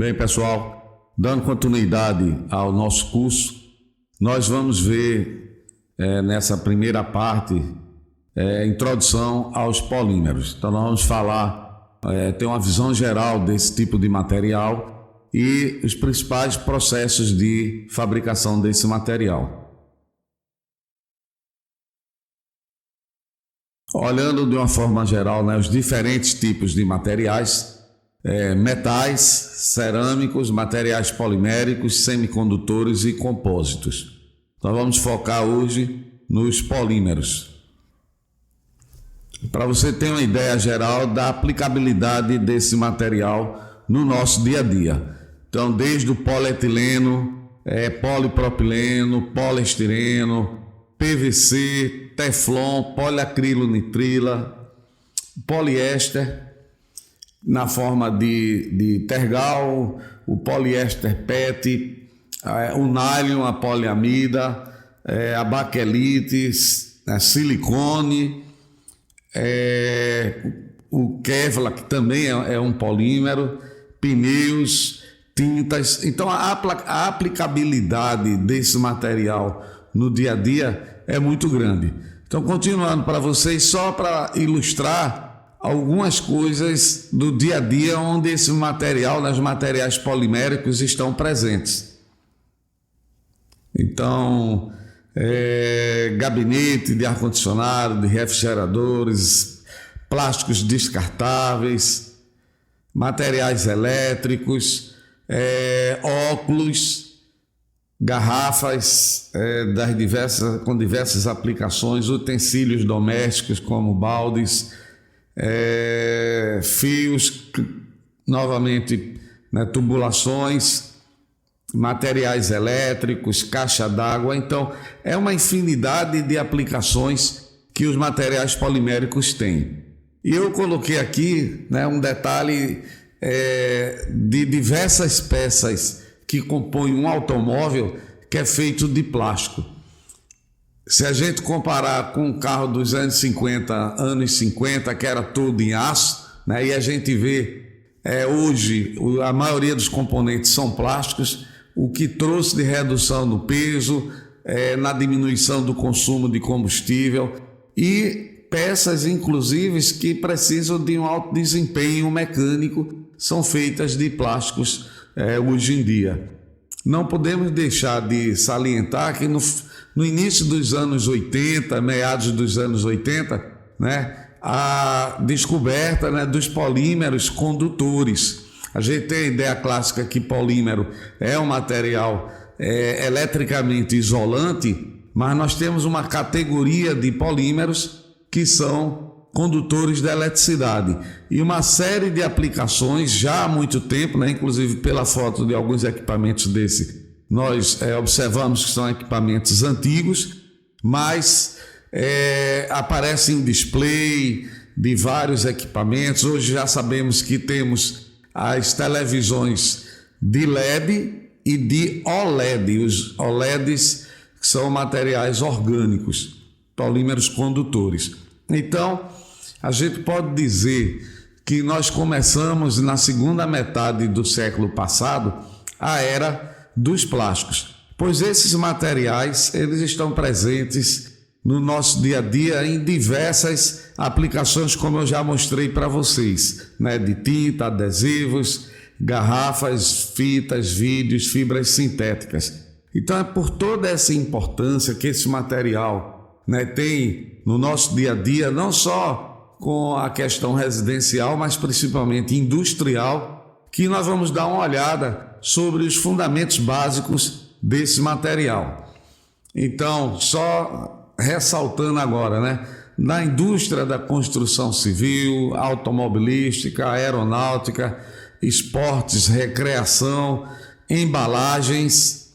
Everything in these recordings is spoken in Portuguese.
Bem, pessoal, dando continuidade ao nosso curso, nós vamos ver nessa primeira parte introdução aos polímeros. Então, nós vamos falar, ter uma visão geral desse tipo de material e os principais processos de fabricação desse material. Olhando de uma forma geral, os diferentes tipos de materiais, metais, cerâmicos, materiais poliméricos, semicondutores e compósitos. Então vamos focar hoje nos polímeros. Para você ter uma ideia geral da aplicabilidade desse material no nosso dia a dia. Então, desde o polietileno, polipropileno, poliestireno, PVC, teflon, poliacrilonitrila, poliéster na forma de tergal, o poliéster PET, o nylon, a poliamida, a baquelite, a silicone, o Kevlar, que também é um polímero, pneus, tintas. Então a aplicabilidade desse material no dia a dia é muito grande. Então, continuando para vocês, só para ilustrar algumas coisas do dia a dia onde esse material, os materiais poliméricos estão presentes. Então, gabinete de ar-condicionado, de refrigeradores, plásticos descartáveis, materiais elétricos, óculos, garrafas com diversas aplicações, utensílios domésticos como baldes, fios, novamente, tubulações, materiais elétricos, caixa d'água. Então, é uma infinidade de aplicações que os materiais poliméricos têm. E eu coloquei aqui um detalhe de diversas peças que compõem um automóvel que é feito de plástico. Se a gente comparar com um carro dos anos 50, que era todo em aço, e a gente vê hoje a maioria dos componentes são plásticos, o que trouxe de redução no peso, na diminuição do consumo de combustível e peças, inclusive, que precisam de um alto desempenho mecânico, são feitas de plásticos hoje em dia. Não podemos deixar de salientar que no início dos anos 80, meados dos anos 80, a descoberta dos polímeros condutores. A gente tem a ideia clássica que polímero é um material eletricamente isolante, mas nós temos uma categoria de polímeros que são condutores de eletricidade e uma série de aplicações já há muito tempo, inclusive pela foto de alguns equipamentos desse, nós observamos que são equipamentos antigos, mas aparecem em display de vários equipamentos. Hoje já sabemos que temos as televisões de LED e de OLED. Os OLEDs são materiais orgânicos, polímeros condutores. Então, a gente pode dizer que nós começamos na segunda metade do século passado a era dos plásticos, pois esses materiais eles estão presentes no nosso dia a dia em diversas aplicações, como eu já mostrei para vocês, de tinta, adesivos, garrafas, fitas, vídeos, fibras sintéticas. Então é por toda essa importância que esse material tem no nosso dia a dia, não só com a questão residencial, mas principalmente industrial, que nós vamos dar uma olhada sobre os fundamentos básicos desse material. Então, só ressaltando agora, na indústria da construção civil, automobilística, aeronáutica, esportes, recreação, embalagens,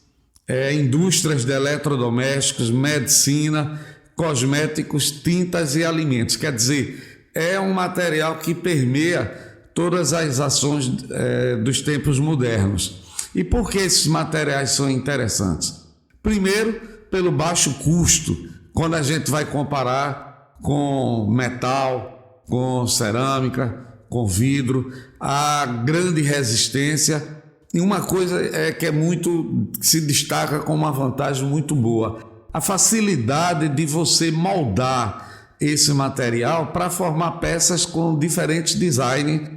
indústrias de eletrodomésticos, medicina, cosméticos, tintas e alimentos. Quer dizer, é um material que permeia todas as ações dos tempos modernos. E por que esses materiais são interessantes? Primeiro, pelo baixo custo, quando a gente vai comparar com metal, com cerâmica, com vidro, a grande resistência E uma coisa que se destaca como uma vantagem muito boa, a facilidade de você moldar esse material para formar peças com diferentes designs,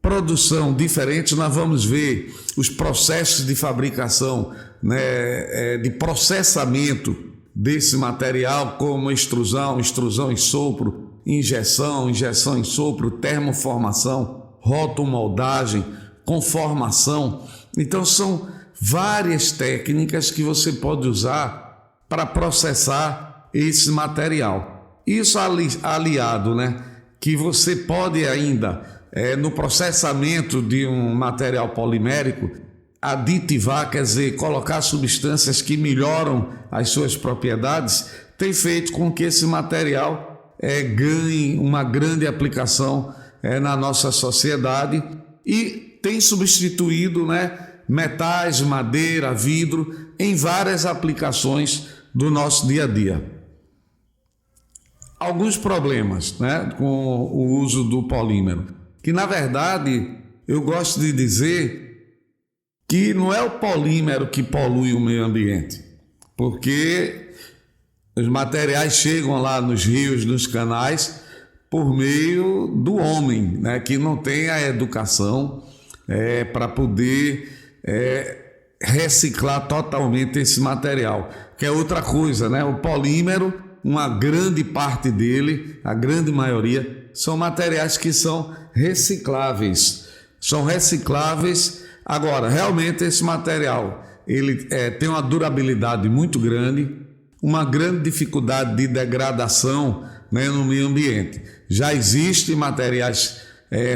produção diferente. Nós vamos ver os processos de fabricação, né, de processamento desse material, como extrusão em sopro, injeção em sopro, termoformação, rotomoldagem, conformação. Então são várias técnicas que você pode usar para processar esse material. Isso aliado, né, que você pode ainda, no processamento de um material polimérico, aditivar, quer dizer, colocar substâncias que melhoram as suas propriedades, tem feito com que esse material ganhe uma grande aplicação na nossa sociedade e tem substituído, né, metais, madeira, vidro em várias aplicações do nosso dia a dia. Alguns problemas, né, com o uso do polímero, que na verdade eu gosto de dizer que não é o polímero que polui o meio ambiente, porque os materiais chegam lá nos rios, nos canais, por meio do homem, né, que não tem a educação para poder reciclar totalmente esse material, que é outra coisa, né? O polímero, uma grande parte dele, a grande maioria, são materiais que são recicláveis. Agora, realmente esse material ele tem uma durabilidade muito grande, uma grande dificuldade de degradação, né, no meio ambiente. Já existem materiais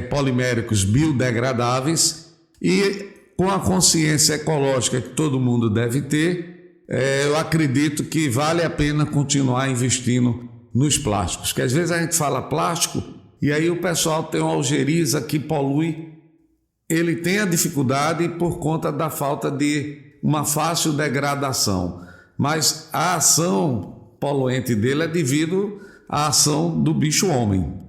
poliméricos biodegradáveis e com a consciência ecológica que todo mundo deve ter, eu acredito que vale a pena continuar investindo nos plásticos, que às vezes a gente fala plástico e aí o pessoal tem uma algeriza que polui, ele tem a dificuldade por conta da falta de uma fácil degradação, mas a ação poluente dele é devido à ação do bicho homem.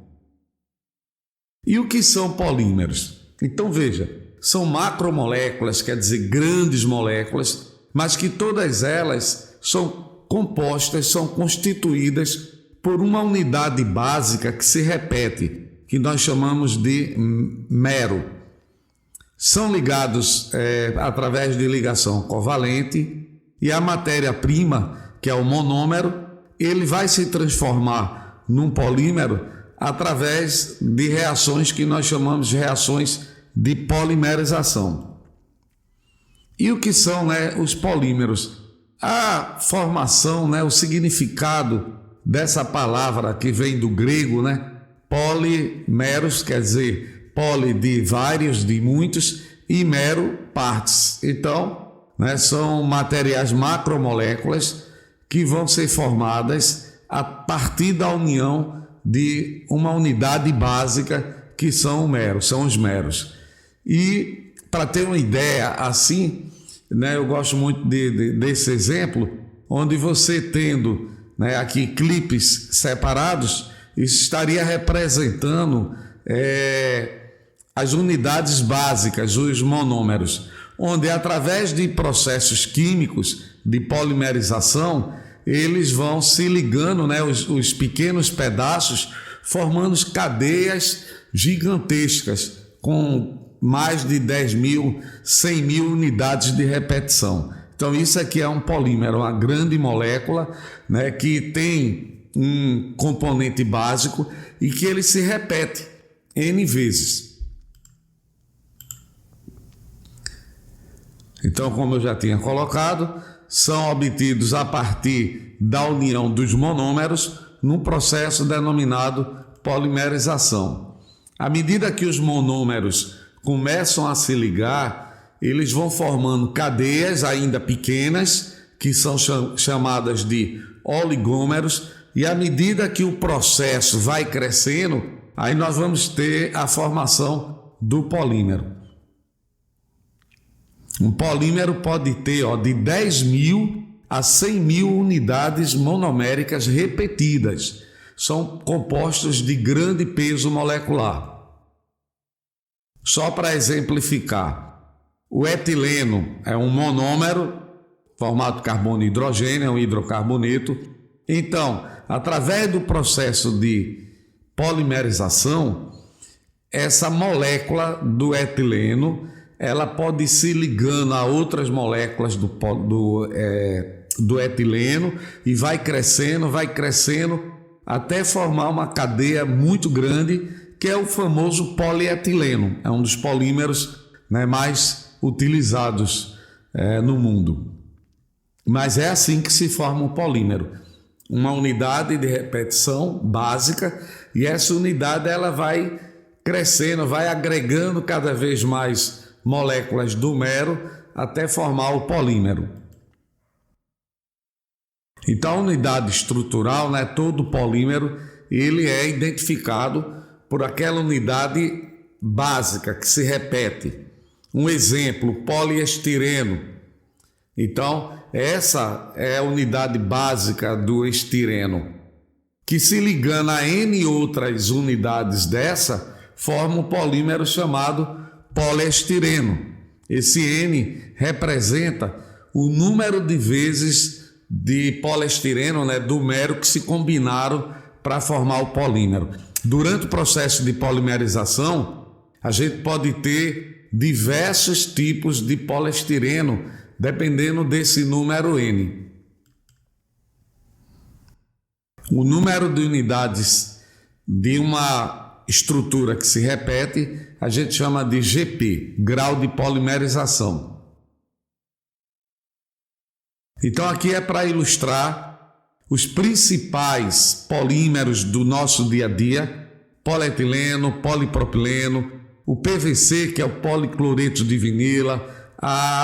E o que são polímeros? Então veja, são macromoléculas, quer dizer grandes moléculas, mas que todas elas são compostas, são constituídas por uma unidade básica que se repete, que nós chamamos de mero. São ligados através de ligação covalente e a matéria-prima, que é o monômero, ele vai se transformar num polímero através de reações que nós chamamos de reações de polimerização. E o que são, né, os polímeros? A formação, né, o significado dessa palavra que vem do grego, né, polimeros, quer dizer poli de vários, de muitos, e mero partes. Então, né, são materiais macromoléculas que vão ser formadas a partir da união de uma unidade básica que são os meros. E para ter uma ideia assim, né, eu gosto muito desse exemplo, onde você tendo, né, aqui clipes separados, isso estaria representando as unidades básicas, os monômeros, onde através de processos químicos de polimerização, eles vão se ligando, né, os pequenos pedaços, formando cadeias gigantescas, com mais de 10 mil, 100 mil unidades de repetição. Então isso aqui é um polímero, uma grande molécula, né, que tem um componente básico e que ele se repete N vezes. Então, como eu já tinha colocado, são obtidos a partir da união dos monômeros num processo denominado polimerização. À medida que os monômeros começam a se ligar, eles vão formando cadeias ainda pequenas, que são chamadas de oligômeros, e à medida que o processo vai crescendo, aí nós vamos ter a formação do polímero. Um polímero pode ter de 10 mil a 100 mil unidades monoméricas repetidas. São compostos de grande peso molecular. Só para exemplificar, O etileno é um monômero formado de carbono e hidrogênio, é um hidrocarboneto. Então, através do processo de polimerização, essa molécula do etileno, ela pode ir se ligando a outras moléculas do etileno e vai crescendo, até formar uma cadeia muito grande, que é o famoso polietileno. É um dos polímeros, né, mais utilizados no mundo. Mas é assim que se forma um polímero. Uma unidade de repetição básica, e essa unidade ela vai crescendo, vai agregando cada vez mais moléculas do mero até formar o polímero. Então a unidade estrutural, né, todo polímero, ele é identificado por aquela unidade básica que se repete. Um exemplo, poliestireno. Então, essa é a unidade básica do estireno, que se ligando a N outras unidades dessa, forma um polímero chamado poliestireno. Esse N representa o número de vezes de poliestireno, né, do mero que se combinaram para formar o polímero. Durante o processo de polimerização, a gente pode ter diversos tipos de poliestireno, dependendo desse número N. O número de unidades de uma estrutura que se repete, a gente chama de GP, grau de polimerização. Então aqui é para ilustrar os principais polímeros do nosso dia a dia: polietileno, polipropileno, o PVC, que é o policloreto de vinila,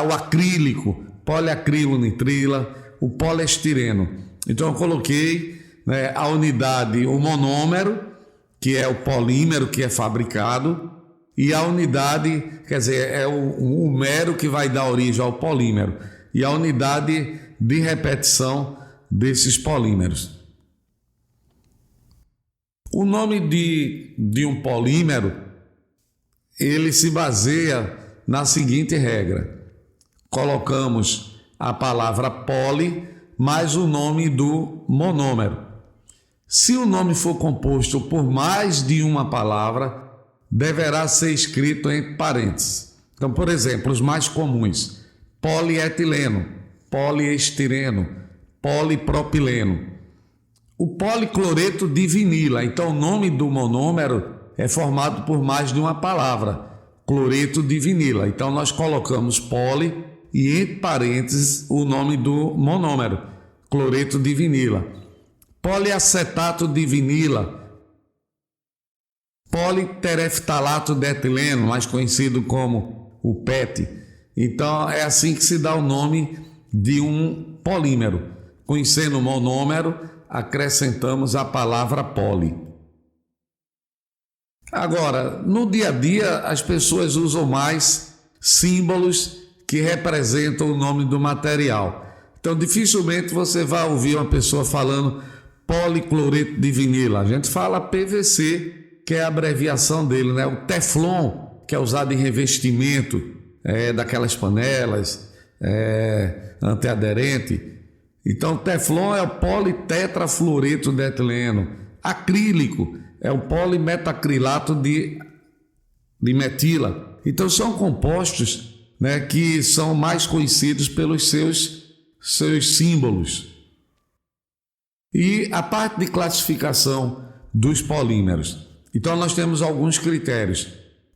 o acrílico, poliacrilonitrila, o poliestireno. Então eu coloquei, né, a unidade, o monômero, que é o polímero que é fabricado, e a unidade, quer dizer, é o mero que vai dar origem ao polímero, e a unidade de repetição desses polímeros. O nome de um polímero, ele se baseia na seguinte regra: colocamos a palavra poli mais o nome do monômero. Se o nome for composto por mais de uma palavra, deverá ser escrito entre parênteses. Então, por exemplo, os mais comuns: polietileno, poliestireno, polipropileno. O policloreto de vinila, então o nome do monômero é formado por mais de uma palavra: cloreto de vinila. Então nós colocamos poli e entre parênteses o nome do monômero, cloreto de vinila. Poliacetato de vinila, politereftalato de etileno, mais conhecido como o PET. Então é assim que se dá o nome de um polímero. Conhecendo o monômero, acrescentamos a palavra poli. Agora, no dia a dia, as pessoas usam mais símbolos que representam o nome do material. Então, dificilmente você vai ouvir uma pessoa falando policloreto de vinila. A gente fala PVC, que é a abreviação dele, né? O Teflon, que é usado em revestimento daquelas panelas antiaderente. Então, Teflon é o politetrafluoreto de etileno. Acrílico é o polimetacrilato de metila. Então, são compostos, né, que são mais conhecidos pelos seus símbolos. E a parte de classificação dos polímeros. Então, nós temos alguns critérios.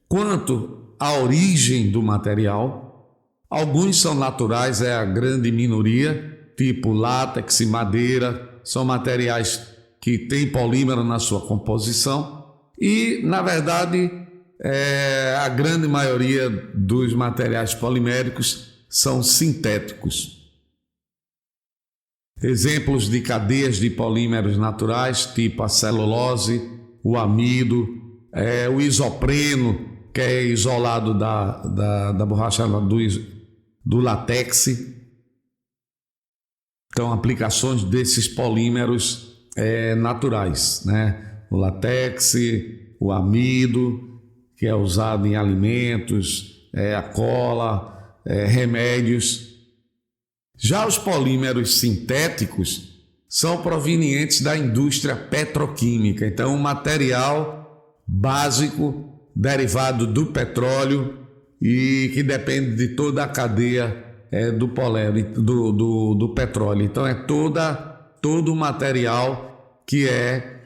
Quanto à origem do material, alguns são naturais, é a grande minoria, tipo látex e madeira, são materiais que têm polímero na sua composição. E, na verdade, a grande maioria dos materiais poliméricos são sintéticos. Exemplos de cadeias de polímeros naturais, tipo a celulose, o amido, o isopreno, que é isolado da borracha do látex. Então, aplicações desses polímeros naturais, né? O látex, o amido, que é usado em alimentos, a cola, remédios. Já os polímeros sintéticos são provenientes da indústria petroquímica. Então, um material básico derivado do petróleo e que depende de toda a cadeia do petróleo. Então, é todo o material que é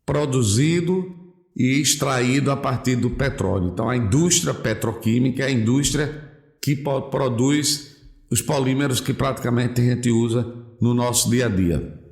produzido e extraído a partir do petróleo. Então, a indústria petroquímica é a indústria que produz os polímeros que praticamente a gente usa no nosso dia a dia.